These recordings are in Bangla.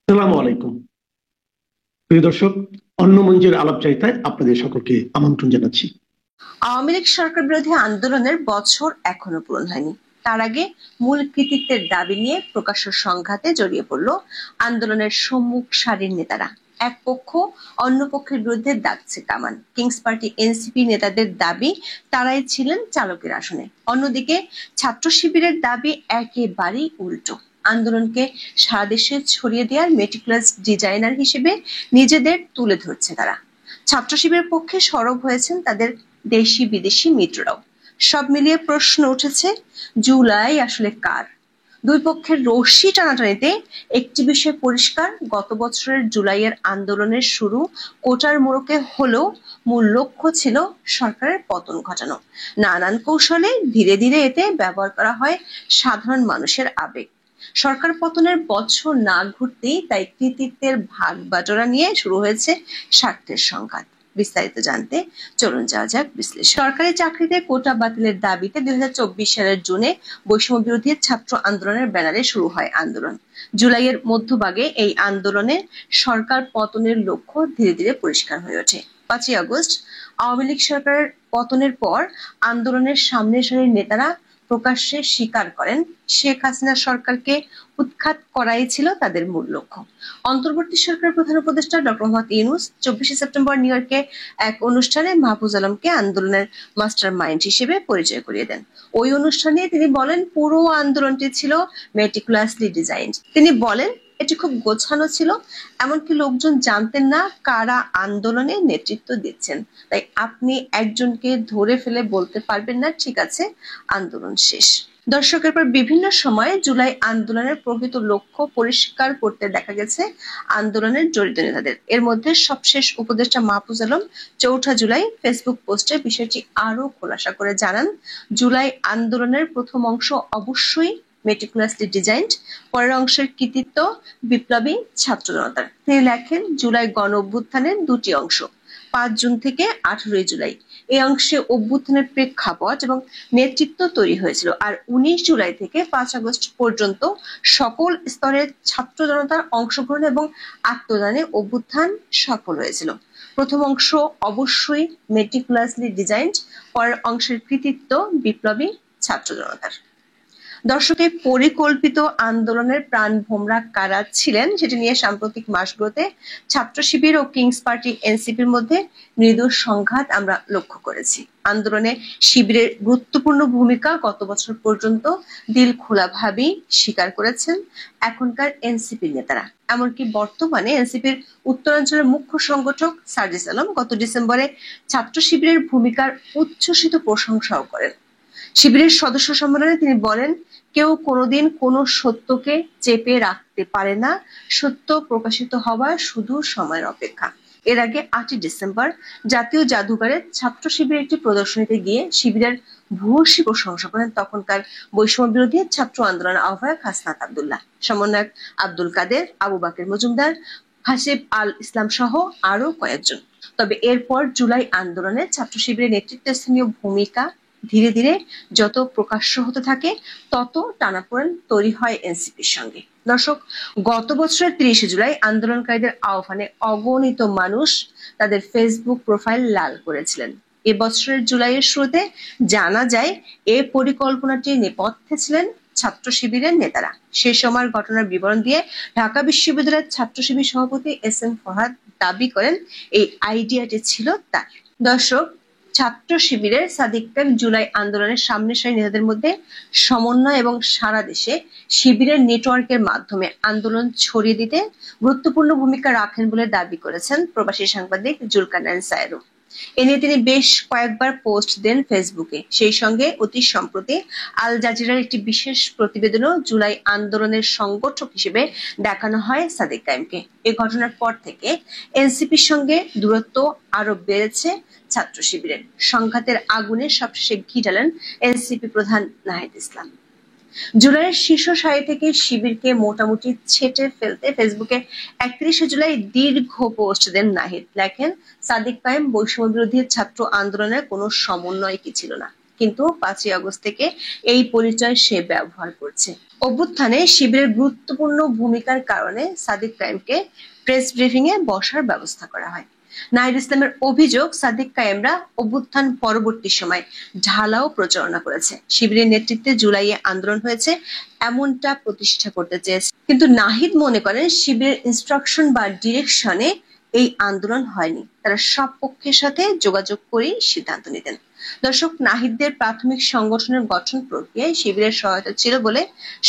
আসসালামু আলাইকুম প্রিয় দর্শক, অন্য মঞ্চের আলাপচারিতায় আপনাদের সকলকে আমন্ত্রণ জানাচ্ছি। আওয়ামী লীগ সরকার বিরোধী আন্দোলনের বছর এখনো পূরণ হয়নি। তার আগে মূল কৃতিত্বের দাবি নিয়ে প্রকাশ্য সংঘাতে জড়িয়ে পড়ল আন্দোলনের সম্মুখ সারির নেতারা। এক পক্ষ অন্য পক্ষের বিরুদ্ধে দাগছে কামান। কিংস পার্টি এনসিপি নেতাদের দাবি তারাই ছিলেন চালকের আসনে। অন্যদিকে ছাত্র শিবিরের দাবি একেবারেই উল্টো। আন্দোলনকে সারা দেশে ছড়িয়ে দেওয়ার মেটিকুলাস ডিজাইনার হিসেবে নিজেদের তুলে ধরছে তারা। ছাত্র শিবিরের পক্ষে সরব হয়েছেন তাদের দেশি বিদেশি মিত্ররাও। সব মিলিয়ে প্রশ্ন উঠেছে, জুলাই আসলে কার? দুই পক্ষের রশ্মি টানাটানিতে একটি বিষয় পরিষ্কার, গত বছরের জুলাইয়ের আন্দোলনের শুরু কোটার মোড়কে হলেও মূল লক্ষ্য ছিল সরকারের পতন ঘটানো। নানান কৌশলে ধীরে ধীরে এতে ব্যবহার করা হয় সাধারণ মানুষের আবেগ। সরকার পতনের বছর না ঘুরতেই তাই কৃতিত্বের ভাগ বাটোয়ারা নিয়ে শুরু হয়েছে স্বার্থের সংঘাত। বিস্তারিত জানতে চলুন যাওয়া যাক বিশ্লেষণ। সরকারি চাকরিতে কোটা বাতিলের দাবিতে 2024 সালের জুনে বৈষম্য বিরোধী ছাত্র আন্দোলনের ব্যানারে শুরু হয় আন্দোলন। জুলাইয়ের মধ্যভাগে এই আন্দোলনে সরকার পতনের লক্ষ্য ধীরে ধীরে পরিষ্কার হয়ে ওঠে। 5ই আগস্ট আওয়ামী লীগ সরকারের পতনের পর আন্দোলনের সামনের সারির নেতারা প্রকাশ্যে স্বীকার করেন শেখ হাসিনা সরকারকে উৎখাত করাই ছিল তাদের মূল লক্ষ্য। অন্তর্বর্তী সরকারের প্রধান উপদেষ্টা doctor Mohammad Yunus 24 September new ইয়র্কে এক অনুষ্ঠানে মাহফুজ আলমকে আন্দোলনের মাস্টার মাইন্ড হিসেবে পরিচয় করিয়ে দেন। ওই অনুষ্ঠানে তিনি বলেন, পুরো আন্দোলনটি ছিল মেটিকুলাসলি ডিজাইনড। তিনি বলেন, এটি খুব গোছানো ছিল, এমনকি লোকজন জানতেন না কারা আন্দোলনে নেতৃত্ব দিচ্ছেন। তাই আপনি একজনকে ধরে ফেলে বলতে পারবেন না ঠিক আছে, আন্দোলন শেষ। দর্শকের পর বিভিন্ন সময়ে জুলাই আন্দোলনের প্রকৃত লক্ষ্য পরিষ্কার করতে দেখা গেছে আন্দোলনের জড়িত নেতাদের। এর মধ্যে সবশেষ উপদেষ্টা মাহফুজ আলম 4 জুলাই ফেসবুক পোস্টে বিষয়টি আরো খোলাসা করে জানান, জুলাই আন্দোলনের প্রথম অংশ অবশ্যই মেটিকুলাসলি ডিজাইনড, পরের অংশের কৃতিত্ব বিপ্লবী ছাত্র জনতার। তিনি লেখেন, জুলাই গণ অভ্যুত্থানের দুটি অংশ, 5 জুন থেকে 18 জুলাই। এই অংশে অভ্যুত্থানের প্রেক্ষাপট এবং নেতৃত্ব তৈরি হয়েছিল, আর 19 জুলাই থেকে 5 আগস্ট পর্যন্ত সকল স্তরের ছাত্র জনতার অংশগ্রহণ এবং আত্মদানে অভ্যুত্থান সফল হয়েছিল। প্রথম অংশ অবশ্যই মেটিকুলাসলি ডিজাইনড, পরের অংশের কৃতিত্ব বিপ্লবী ছাত্র জনতার। দর্শকের পরিকল্পিত আন্দোলনের প্রাণভোমরা কারা ছিলেন সেটি নিয়ে সাম্প্রতিক মাসগুলোতে ছাত্র শিবির ও কিংস পার্টি এনসিপির মধ্যে মৃদু সংঘাত আমরা লক্ষ্য করেছি। আন্দোলনে শিবিরের গুরুত্বপূর্ণ ভূমিকা গত বছর পর্যন্ত দিল খোলাভাবেই স্বীকার করেছেন এখনকার এনসিপির নেতারা। এমনকি বর্তমানে এনসিপির উত্তরাঞ্চলের মুখ্য সংগঠক সার্জিস আলম গত ডিসেম্বরে ছাত্র শিবিরের ভূমিকার উচ্ছ্বসিত প্রশংসাও করেন। শিবিরের সদস্য সম্মেলনে তিনি বলেন, কেউ কোনোদিন কোনো সত্যকে চেপে রাখতে পারে না, সত্য প্রকাশিত হওয়ার শুধু সময়ের অপেক্ষা। এর আগে 8 ডিসেম্বর জাতীয় জাদুঘরে ছাত্র শিবিরের একটি প্রদর্শনীতে গিয়ে শিবিরের ভূয়সী প্রশংসা করেন তখনকার বৈষম্য বিরোধী ছাত্র আন্দোলন আহ্বায়ক হাসনাত আব্দুল্লাহ, সমন্বয়ক আব্দুল কাদের, আবু বাকের মজুমদার, হাসিব আল ইসলাম সহ আরো কয়েকজন। তবে এরপর জুলাই আন্দোলনে ছাত্র শিবিরের নেতৃত্বস্থানীয় ভূমিকা ধীরে ধীরে যত প্রকাশ্য হতে থাকে তত টানাপোড়েন তৈরি হয় এনসিপির সঙ্গে। দর্শক, গত বছরের 30 জুলাই আন্দোলনকারীদের আহ্বানে অগণিত মানুষ তাদের ফেসবুক প্রোফাইল লাল করেছিলেন। এবছরের জুলাইয়ের শুরুতে জানা যায় এ পরিকল্পনাটির নেপথ্যে ছিলেন ছাত্র শিবিরের নেতারা। সে সময়ের ঘটনার বিবরণ দিয়ে ঢাকা বিশ্ববিদ্যালয়ের ছাত্র শিবির সভাপতি এস এম ফরহাদ দাবি করেন এই আইডিয়াটি ছিল তার। দর্শক, ছাত্র শিবিরের সাদিক কায়েম জুলাই আন্দোলনের সামনের সারির নেতাদের মধ্যে সমন্বয় এবং সারা দেশে শিবিরের নেটওয়ার্কের মাধ্যমে আন্দোলন ছড়িয়ে দিতে গুরুত্বপূর্ণ ভূমিকা রাখেন বলে দাবি করেছেন প্রবাসী সাংবাদিক জুলকারনাইন সায়েরও। এ নিয়ে তিনি বেশ কয়েকবার পোস্ট দেন ফেসবুকে। সেই সঙ্গে অতি সম্প্রতি আল জাজিরার একটি বিশেষ প্রতিবেদনও জুলাই আন্দোলনের সংগঠক হিসেবে দেখানো হয় সাদিক কায়েমকে। এ ঘটনার পর থেকে এনসিপির সঙ্গে দূরত্ব আরো বেড়েছে ছাত্র শিবিরের। সংঘাতের আগুনে সবশেষে ঘি ঢালেন এনসিপি প্রধান নাহিদ ইসলাম। জুলাইয়ের শীর্ষ সারি থেকে শিবিরকে মোটামুটি ছেঁটে ফেলতে ফেসবুকে 31 জুলাই দীর্ঘ পোস্ট দেন নাহিদ। লেখেন, সাদিক কায়েম বৈষম্য বিরোধী ছাত্র আন্দোলনের কোনো সমন্বয় কি ছিল না। কিন্তু 5ই আগস্ট থেকে এই পরিচয় সে ব্যবহার করছে। অভ্যুত্থানে শিবিরের গুরুত্বপূর্ণ ভূমিকার কারণে সাদিক কায়েমকে প্রেস ব্রিফিং এ বসার ব্যবস্থা করা হয়। নাহিদ ইসলামের অভিযোগ, সাদিক কায়েমরা অভ্যুত্থান পরবর্তী সময় ঢালাও প্রচারণা করেছে, শিবিরের নেতৃত্বে জুলাইয়ে আন্দোলন হয়েছে এমনটা প্রতিষ্ঠা করতে চেয়েছে। কিন্তু নাহিদ মনে করেন শিবিরের ইনস্ট্রাকশন বা ডিরেকশনে এই আন্দোলন হয়নি, তারা সব পক্ষের সাথে যোগাযোগ করেই সিদ্ধান্ত নিতেন। দর্শক, নাহিদদের প্রাথমিক সংগঠনের গঠন প্রক্রিয়ায় শিবিরের সহায়তা ছিল বলে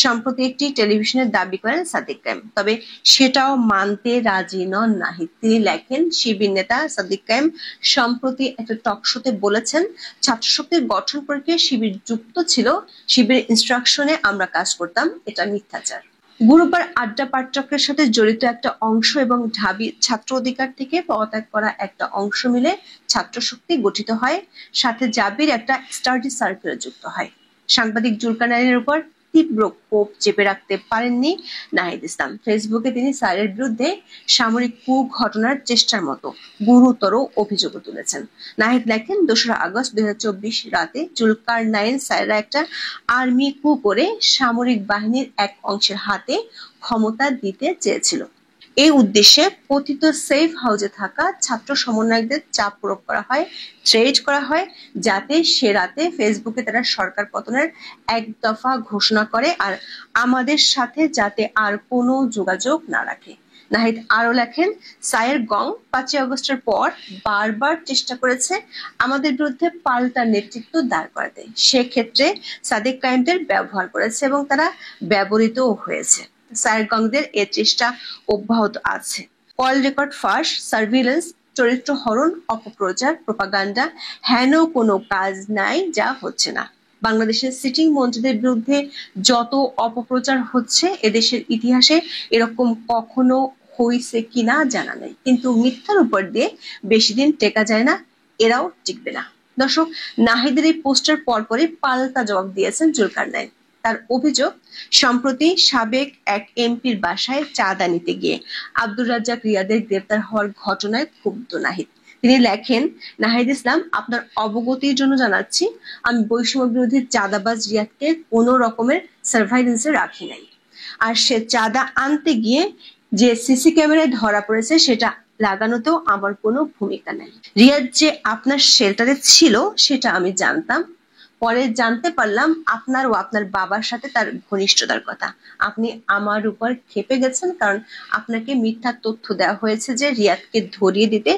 সম্প্রতি একটি টেলিভিশনের দাবি করেন সাদিক কায়েম, তবে সেটাও মানতে রাজি নন নাহিদ। তিনি লেখেন, শিবির নেতা সাদিক কায়েম সম্প্রতি একটা টকশোতে বলেছেন, ছাত্রশক্তির গঠন প্রক্রিয়ায় শিবির যুক্ত ছিল, শিবিরের ইনস্ট্রাকশনে আমরা কাজ করতাম, এটা মিথ্যাচার। গুরুবার আড্ডা পাঠচক্রের সাথে জড়িত একটা অংশ এবং ঢাবি ছাত্র অধিকার থেকে পদত্যাগ করা একটা অংশ মিলে ছাত্রশক্তি গঠিত হয়, সাথে জাবির একটা স্টাডি সার্কেলে যুক্ত হয়। সাংবাদিক জুলকারনাইনের উপর তীব্র ক্ষোভ চেপে রাখতে পারেননি নাহিদ ইসলাম। ফেসবুকে তিনি স্যারের বিরুদ্ধে সামরিক কূ ঘটনার চেষ্টার মতো গুরুতর অভিযোগ তুলেছেন। নাহিদ লেখেন, 2রা আগস্ট 2024 রাতে জুলকারনাইন স্যারেরা একটা আর্মি কূ করে সামরিক বাহিনীর এক অংশের হাতে ক্ষমতা দিতে চেয়েছিল। এই উদ্দেশ্যে পতিত সেফ হাউসে থাকা ছাত্র সমন্বয়কদের চাপ প্রয়োগ করা হয়, থ্রেট করা হয়, যাতে সে রাতে ফেসবুকে তারা সরকার পতনের এক দফা ঘোষণা করে আর আমাদের সাথে যাতে আর কোনো যোগাযোগ না রাখে। নাহিদ আরো লেখেন, সায়ের গং 5ই আগস্টের পর বারবার চেষ্টা করেছে আমাদের বিরুদ্ধে পাল্টা নেতৃত্ব দাঁড় করাতে, সেক্ষেত্রে সাদিক কায়েমদের ব্যবহার করেছে এবং তারা ব্যবহৃতও হয়েছে। সায়েরগংদের এ চেষ্টা অব্যাহত আছে। কল রেকর্ড ফাঁস, সার্ভিলেন্স, চরিত্র হরণ, অপপ্রচার, প্রোপাগান্ডা, হেন কোনো কাজ নাই যা হচ্ছে না। বাংলাদেশের সিটিং মন্ত্রীদের বিরুদ্ধে যত অপপ্রচার হচ্ছে এদেশের ইতিহাসে এরকম কখনো হইছে কিনা জানা নেই, কিন্তু মিথ্যার উপর দিয়ে বেশি দিন টেকা যায় না, এরাও টিকবে না। দর্শক, নাহিদের এই পোস্টার পরপরই পাল্টা জবাব দিয়েছেন জুলকারনাইন। তার অভিযোগ, সম্প্রতি সাবেক এক এমপির বাসায় চাঁদা নিতে গিয়ে আব্দুর রাজ্জাক রিয়াদের গ্রেপ্তার হওয়ার ঘটনায় ক্ষুব্ধ নাহিদ। তিনি লেখেন, নাহিদ ইসলাম, আপনার অবগতির জন্য জানাচ্ছি, আমি বৈষম্য বিরোধী চাঁদাবাজ রিয়াদকে কোনো রকমের সার্ভাইলেন্সে রাখি নাই, আর সে চাঁদা আনতে গিয়ে যে সিসি ক্যামেরায় ধরা পড়েছে সেটা লাগানোতেও আমার কোনো ভূমিকা নাই। রিয়াদ যে আপনার শেল্টারে ছিল সেটা আমি জানতাম, পরে জানতে পারলাম আপনার ও আপনার বাবার সাথে তার ঘনিষ্ঠতার কথা। আপনি আমার উপর ক্ষেপে গেছেন কারণ আপনাকে মিথ্যা তথ্য দেওয়া হয়েছে যে রিয়াদকে ধরিয়ে দিতে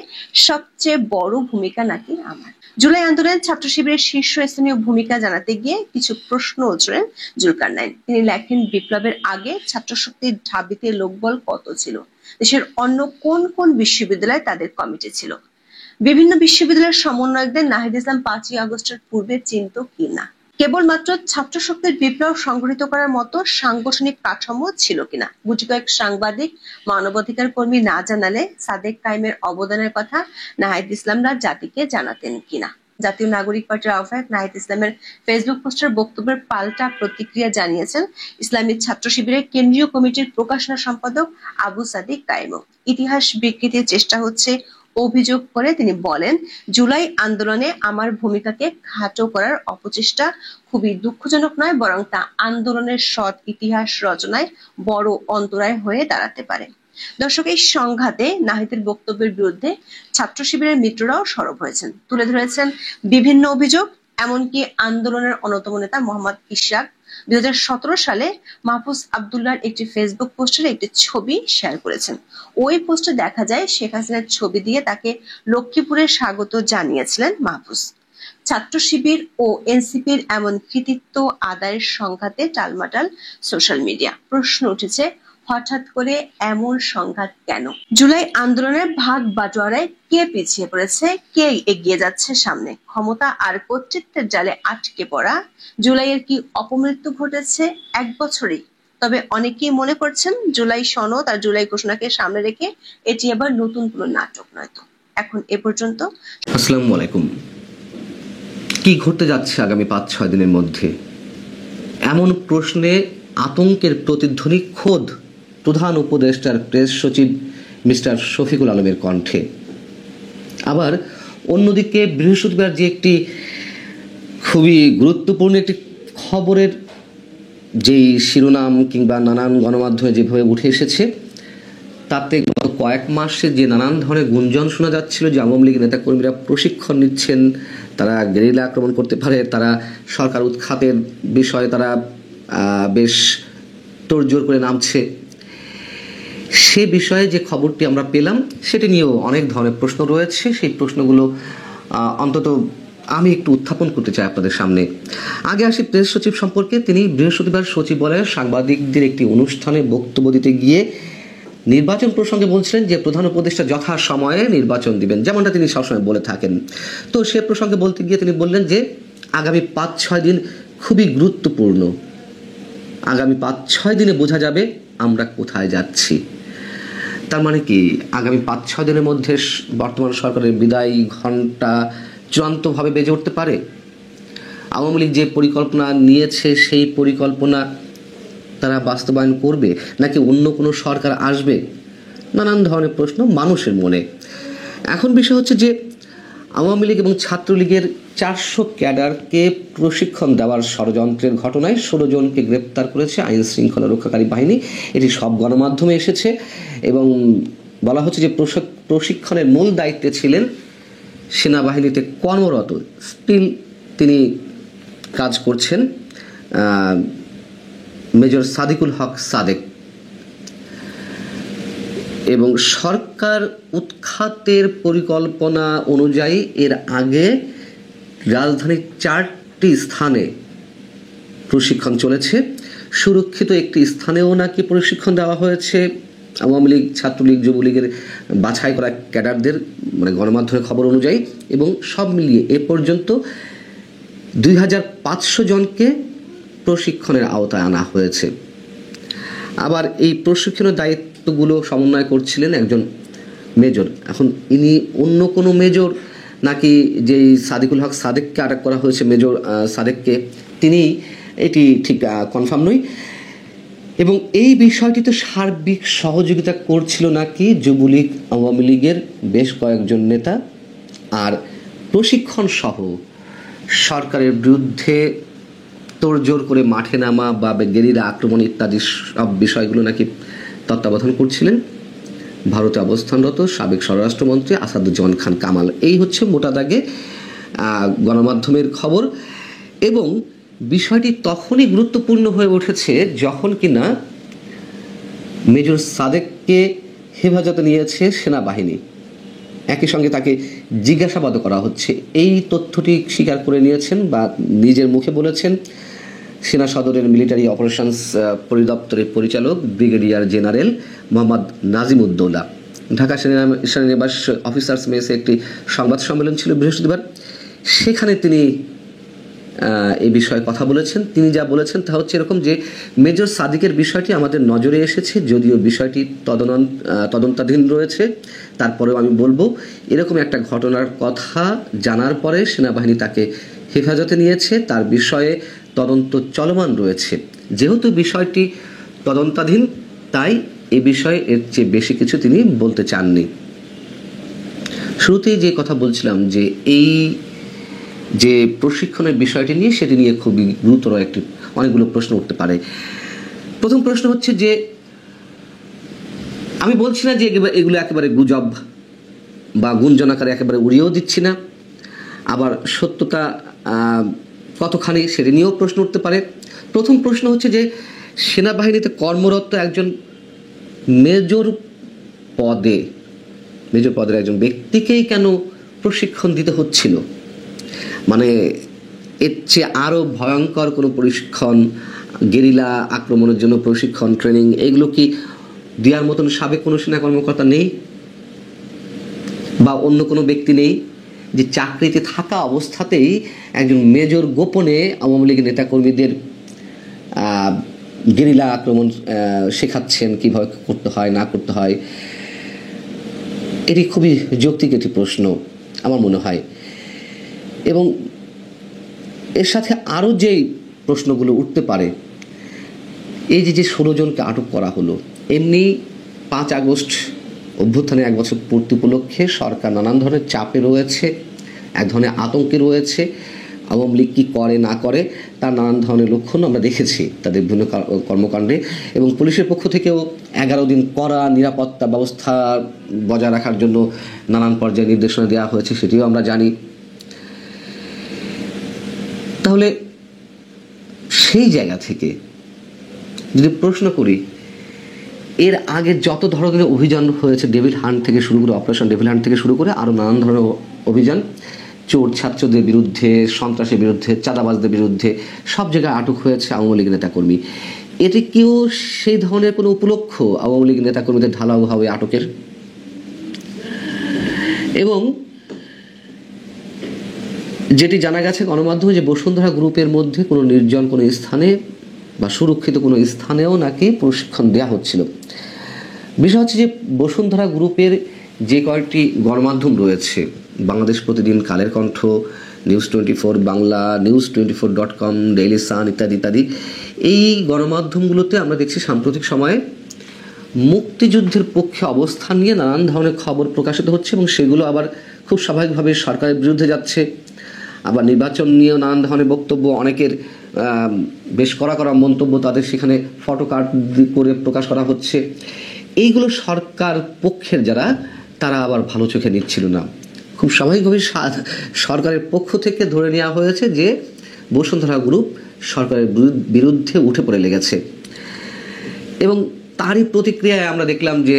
সবচেয়ে বড় ভূমিকা নাকি আমার। জুলাই আন্দোলনের ছাত্র শিবিরের শীর্ষস্থানীয় ভূমিকা জানাতে গিয়ে কিছু প্রশ্ন উঠলেন জুলকারনাইন। তিনি লেখেন, বিপ্লবের আগে ছাত্রশক্তির ঢাবিতে লোকবল কত ছিল? দেশের অন্য কোন কোন বিশ্ববিদ্যালয়ে তাদের কমিটি ছিল? বিভিন্ন বিশ্ববিদ্যালয়ের সমন্বয়কদের নাহিদ ইসলাম 5ই আগস্টের পূর্বে চিনত কিনা? কেবলমাত্র ছাত্র শক্তির বিপ্লব সংগঠিত করার মতো সাংগঠনিক কাঠামো ছিল কিনা? গুটি কয়েক সাংবাদিক, মানবাধিকার কর্মী না জানালে সাদেক কায়েমের অবদানের কথা নাহিদ ইসলামরা জাতিকে জানাতেন কিনা? জাতীয় নাগরিক পার্টির আহ্বায়ক নাহিদ ইসলামের ফেসবুক পোস্টের বক্তব্যের পাল্টা প্রতিক্রিয়া জানিয়েছেন ইসলামী ছাত্র শিবিরের কেন্দ্রীয় কমিটির প্রকাশনা সম্পাদক আবু সাদিক কায়েমও। ইতিহাস বিকৃতির চেষ্টা হচ্ছে অভিযোগ করে তিনি বলেন, জুলাই আন্দোলনে আমার ভূমিকাকে খাটো করার অপচেষ্টা খুবই দুঃখজনক নয়, বরং তা আন্দোলনের সৎ ইতিহাস রচনায় বড় অন্তরায় হয়ে দাঁড়াতে পারে। দর্শক, এই সংঘাতে নাহিদের বক্তব্যের বিরুদ্ধে ছাত্র শিবিরের মিত্ররাও সরব হয়েছেন, তুলে ধরেছেন বিভিন্ন অভিযোগ। এমনকি আন্দোলনের অন্যতম নেতা মোহাম্মদ ইশরাক 2017 সালে মাহফুজ আব্দুল্লাহর একটি ফেসবুক পোস্টের একটি ছবি শেয়ার করেছেন। ওই পোস্টে দেখা যায় শেখ হাসিনার ছবি দিয়ে তাকে লক্ষ্মীপুরে স্বাগত জানিয়েছিলেন মাহফুজ। ছাত্র শিবির ও এনসিপির এমন কৃতিত্ব আদায়ের সংঘাতে টালমাটাল সোশ্যাল মিডিয়া। প্রশ্ন উঠেছে, হঠাৎ করে এমন সংঘাত কেন? জুলাই আন্দোলনের ভাগ বাটোয়ারায় কে পিছিয়ে পড়েছে, কে এগিয়ে যাচ্ছে সামনে? ক্ষমতা আর কর্তৃত্বের জালে আটকে পড়া জুলাইয়ের কি অপমৃত্যু ঘটেছে 1 বছরেই? তবে অনেকেই মনে করছেন জুলাই সনদ আর জুলাই ঘোষণাকে সামনে রেখে এটি আবার নতুন কোনো নাটক নয়। তো এখন এ পর্যন্ত। আসসালামু আলাইকুম। কি ঘটতে যাচ্ছে আগামী 5-6 দিনের মধ্যে? এমন প্রশ্নে আতঙ্কের প্রতিধ্বনি খোদ প্রধান উপদেষ্টার প্রেস সচিব মিস্টার শফিকুল আলমের কণ্ঠে। আবার অন্যদিকে বৃহস্পতিবার যে একটি খুবই গুরুত্বপূর্ণ একটি খবরের যেই শিরোনাম কিংবা নানান গণমাধ্যমে যেভাবে উঠে এসেছে, তাতে গত কয়েক মাসে যে নানান ধরনের গুঞ্জন শোনা যাচ্ছিল যে আওয়ামী লীগের নেতাকর্মীরা প্রশিক্ষণ নিচ্ছেন, তারা গেরিলা আক্রমণ করতে পারে, তারা সরকার উৎখাতের বিষয়ে তারা বেশ তোড়জোড় করে নামছে, সে বিষয়ে যে খবরটি আমরা পেলাম সেটি নিয়েও অনেক ধরনের প্রশ্ন রয়েছে। সেই প্রশ্নগুলো অন্তত আমি একটু উত্থাপন করতে চাই আপনাদের সামনে। আগে আসি প্রেস সচিব সম্পর্কে। তিনি বৃহস্পতিবার সচিবালয়ে সাংবাদিকদের একটি অনুষ্ঠানে বক্তব্য দিতে গিয়ে নির্বাচন প্রসঙ্গে বলছিলেন যে প্রধান উপদেষ্টা যথা সময়ে নির্বাচন দিবেন, যেমনটা তিনি সবসময় বলে থাকেন। তো সে প্রসঙ্গে বলতে গিয়ে তিনি বললেন যে আগামী 5-6 দিন খুবই গুরুত্বপূর্ণ। আগামী 5-6 দিনে বোঝা যাবে আমরা কোথায় যাচ্ছি। তার মানে কি আগামী 5-6 দিনের মধ্যে বর্তমান সরকারের বিদায় ঘণ্টা চূড়ান্তভাবে বেজে উঠতে পারে? আওয়ামী লীগ যে পরিকল্পনা নিয়েছে সেই পরিকল্পনা তারা বাস্তবায়ন করবে, নাকি অন্য কোনো সরকার আসবে? নানান ধরনের প্রশ্ন মানুষের মনে। এখন বিষয় হচ্ছে যে আওয়ামী লীগ এবং ছাত্রলীগের 400 ক্যাডারকে প্রশিক্ষণ দেওয়ার ষড়যন্ত্রের ঘটনায় 16 জনকে গ্রেপ্তার করেছে আইন শৃঙ্খলা রক্ষাকারী বাহিনী। এটি সব গণমাধ্যমে এসেছে এবং বলা হচ্ছে যে প্রশিক্ষণের মূল দায়িত্বে ছিলেন সেনাবাহিনীতে কর্মরত, স্টিল তিনি কাজ করছেন, মেজর সাদিকুল হক সাদেক। এবং সরকার উৎখাতের পরিকল্পনা অনুযায়ী এর আগে রাজধানীর 4টি স্থানে প্রশিক্ষণ চলেছে। সুরক্ষিত একটি স্থানেও নাকি প্রশিক্ষণ দেওয়া হয়েছে আওয়ামী লীগ, ছাত্রলীগ, যুবলীগের বাছাই করা ক্যাডারদের, মানে গণমাধ্যমের খবর অনুযায়ী। এবং সব মিলিয়ে এ পর্যন্ত 2500 জনকে প্রশিক্ষণের আওতায় আনা হয়েছে। আবার এই প্রশিক্ষণের দায়িত্বগুলো সমন্বয় করছিলেন একজন মেজর। এখন ইনি অন্য কোনো মেজর নাকি যেই সাদিকুল হক সাদেককে আটক করা হয়েছে, মেজর সাদেককে, তিনি এটি ঠিক কনফার্ম নই। এবং এই বিষয়টিতে সার্বিক সহযোগিতা করছিল নাকি যুবলীগ, আওয়ামী লীগের বেশ কয়েকজন নেতা। আর প্রশিক্ষণ সহ সরকারের বিরুদ্ধে তোড়জোড় করে মাঠে নামা বা গেরিলা আক্রমণ ইত্যাদি সব বিষয়গুলো নাকি তত্ত্বাবধান করছিলেন ভারতে অবস্থানরত সাবেক স্বরাষ্ট্রমন্ত্রী আসাদুজ্জামান খান কামাল। এই হচ্ছে মোটা দাগে গণমাধ্যমের খবর। এবং বিষয়টি তখনই গুরুত্বপূর্ণ হয়ে উঠেছে যখন কিনা মেজর সাদেককে হেফাজতে নিয়েছে সেনাবাহিনী। একই সঙ্গে তাকে জিজ্ঞাসাবাদও করা হচ্ছে। এই তথ্যটি স্বীকার করে নিয়েছেন বা নিজের মুখে বলেছেন সেনা সদরের মিলিটারি অপারেশনস পরিদপ্তরের পরিচালক ব্রিগেডিয়ার জেনারেল মোহাম্মদ নাজিমুদ্দৌলা। ঢাকা সেনানিবাস অফিসার্স মেসে একটি সংবাদ সম্মেলন ছিল বৃহস্পতিবার, সেখানে তিনি এই বিষয়ে কথা বলেছেন। তিনি যা বলেছেন তা হচ্ছে এরকম যে মেজর সাদিকের বিষয়টি আমাদের নজরে এসেছে, যদিও বিষয়টি তদন্তাধীন রয়েছে, তারপরেও আমি বলবো এরকম একটা ঘটনার কথা জানার পরে সেনাবাহিনী তাকে হেফাজতে নিয়েছে, তার বিষয়ে তদন্ত চলমান রয়েছে। যেহেতু বিষয়টি তদন্তাধীন তাই এ বিষয়ে এর চেয়ে বেশি কিছু তিনি বলতে চাননি। শুরুতেই যে কথা বলছিলাম যে এই যে প্রশিক্ষণের বিষয়টি নিয়ে, সেটি নিয়ে খুবই গুরুতর অনেকগুলো প্রশ্ন উঠতে পারে। প্রথম প্রশ্ন হচ্ছে যে আমি বলছি না যে এগুলো একেবারে গুজব বা গুঞ্জন আকারে একেবারে উড়িয়েও দিচ্ছি না, আবার সত্যতা কতখানি সেটি নিয়েও প্রশ্ন উঠতে পারে। প্রথম প্রশ্ন হচ্ছে যে সেনাবাহিনীতে কর্মরত একজন মেজর পদের একজন ব্যক্তিকেই কেন প্রশিক্ষণ দিতে হচ্ছিল? মানে এর চেয়ে আরও ভয়ঙ্কর কোনো প্রশিক্ষণ, গেরিলা আক্রমণের জন্য প্রশিক্ষণ, ট্রেনিং, এগুলো কি দেওয়ার মতন সাবেক কোনো সেনা কর্মকর্তা নেই বা অন্য কোনো ব্যক্তি নেই যে চাকরিতে থাকা অবস্থাতেই একজন মেজর গোপনে আওয়ামী লীগের নেতাকর্মীদের গেরিলা আক্রমণ শেখাচ্ছেন, কীভাবে করতে হয় না করতে হয়? এটি খুবই যৌক্তিক একটি প্রশ্ন আমার মনে হয়। এবং এর সাথে আরও যেই প্রশ্নগুলো উঠতে পারে, এই যে 16 জনকে আটক করা হলো, এমনি 5 আগস্ট অভ্যুত্থানের 1 বছর পূর্তি উপলক্ষে সরকার নানান ধরনের চাপে রয়েছে, এক ধরনের আতঙ্কে রয়েছে। আওয়ামী লীগ কী করে না করে তার নানান ধরনের লক্ষণ আমরা দেখেছি তাদের বিভিন্ন কর্মকাণ্ডে, এবং পুলিশের পক্ষ থেকেও 11 দিন কড়া নিরাপত্তা ব্যবস্থা বজায় রাখার জন্য নানান পর্যায়ে নির্দেশনা দেওয়া হয়েছে, সেটিও আমরা জানি। তাহলে সেই জায়গা থেকে যদি প্রশ্ন করি, এর আগে যত ধরনের অভিযান হয়েছে, ডেভিল হান্ট থেকে শুরু করে, অপারেশন ডেভিল হান্ট থেকে শুরু করে আরও নানান ধরনের অভিযান, চোর ছাত্রদের বিরুদ্ধে, সন্ত্রাসের বিরুদ্ধে, চাঁদাবাজদের বিরুদ্ধে সব জায়গায় আটক হয়েছে আওয়ামী লীগ নেতাকর্মী। এতে কেউ সেই ধরনের কোনো উপলক্ষ আওয়ামী লীগ নেতাকর্মীদের ঢালাওভাবে আটকের? এবং যেটি জানা গেছে গণমাধ্যমে, যে বসুন্ধরা গ্রুপের মধ্যে কোনো নির্জন কোনো স্থানে বা সুরক্ষিত কোনো স্থানেও নাকি প্রশিক্ষণ দেওয়া হচ্ছিল। বিষয় হচ্ছে যে বসুন্ধরা গ্রুপের যে কয়েকটি গণমাধ্যম রয়েছে, বাংলাদেশ প্রতিদিন, Kaler Kantho, news 24 Bangla, news24.com, Daily Sun ইত্যাদি ইত্যাদি, এই গণমাধ্যমগুলোতে আমরা দেখছি সাম্প্রতিক সময়ে মুক্তিযুদ্ধের পক্ষে অবস্থান নিয়ে নানান ধরনের খবর প্রকাশিত হচ্ছে, এবং সেগুলো আবার খুব স্বাভাবিকভাবে সরকারের বিরুদ্ধে যাচ্ছে। আবার নির্বাচন নিয়েও নানান ধরনের বক্তব্য, অনেকের বেশ কড়া কড়া মন্তব্য তাদের সেখানে ফটোকার্ড করে প্রকাশ করা হচ্ছে। এইগুলো সরকার পক্ষের যারা, তারা আবার ভালো চোখে নিচ্ছিল না। খুব স্বাভাবিকভাবে সরকারের পক্ষ থেকে ধরে নেওয়া হয়েছে যে বসুন্ধরা গ্রুপ সরকারের বিরুদ্ধে উঠে পড়ে লেগেছে, এবং তারই প্রতিক্রিয়ায় আমরা দেখলাম যে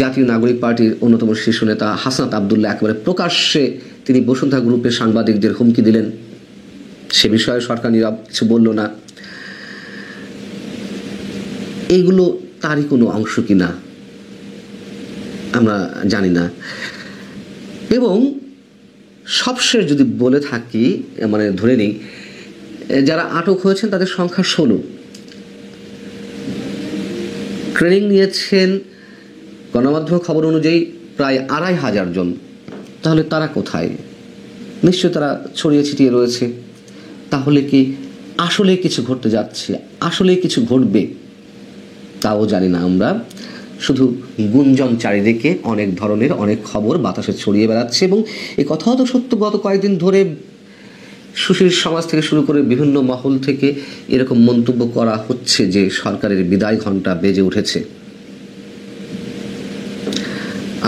জাতীয় নাগরিক পার্টির অন্যতম শীর্ষ নেতা হাসনাত আবদুল্লাহ একেবারে প্রকাশ্যে তিনি বসুন্ধরা গ্রুপের সাংবাদিকদের হুমকি দিলেন। সে বিষয়ে সরকার নীরব, কিছু বলল না। এইগুলো তারই কোনো অংশ কিনা আমরা জানি না। এবং সবশেষ যদি বলে থাকি, মানে ধরে নেই যারা আটক হয়েছেন তাদের সংখ্যা 16। ট্রেনিং নিয়েছেন গণমাধ্যমের খবর অনুযায়ী প্রায় 2500 জন। তাহলে তারা কোথায়? নিশ্চয়ই তারা ছড়িয়ে ছিটিয়ে রয়েছে। তাহলে কি আসলে কিছু ঘটতে যাচ্ছে, আসলে কিছু ঘটবে, তাও জানি না আমরা। শুধু গুঞ্জন চারিদিকে, অনেক ধরনের অনেক খবর বাতাসে ছড়িয়ে বেড়াচ্ছে, এবং এই কথাও তো সত্য, গত কয়েকদিন ধরে সুশীল সমাজ থেকে শুরু করে বিভিন্ন মহল থেকে এরকম মন্তব্য করা হচ্ছে যে সরকারের বিদায় ঘণ্টা বেজে উঠেছে।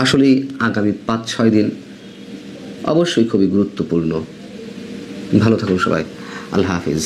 আসলেই আগামী 5-6 দিন অবশ্যই খুবই গুরুত্বপূর্ণ। ভালো থাকুন সবাই। আল্লাহ হাফিজ।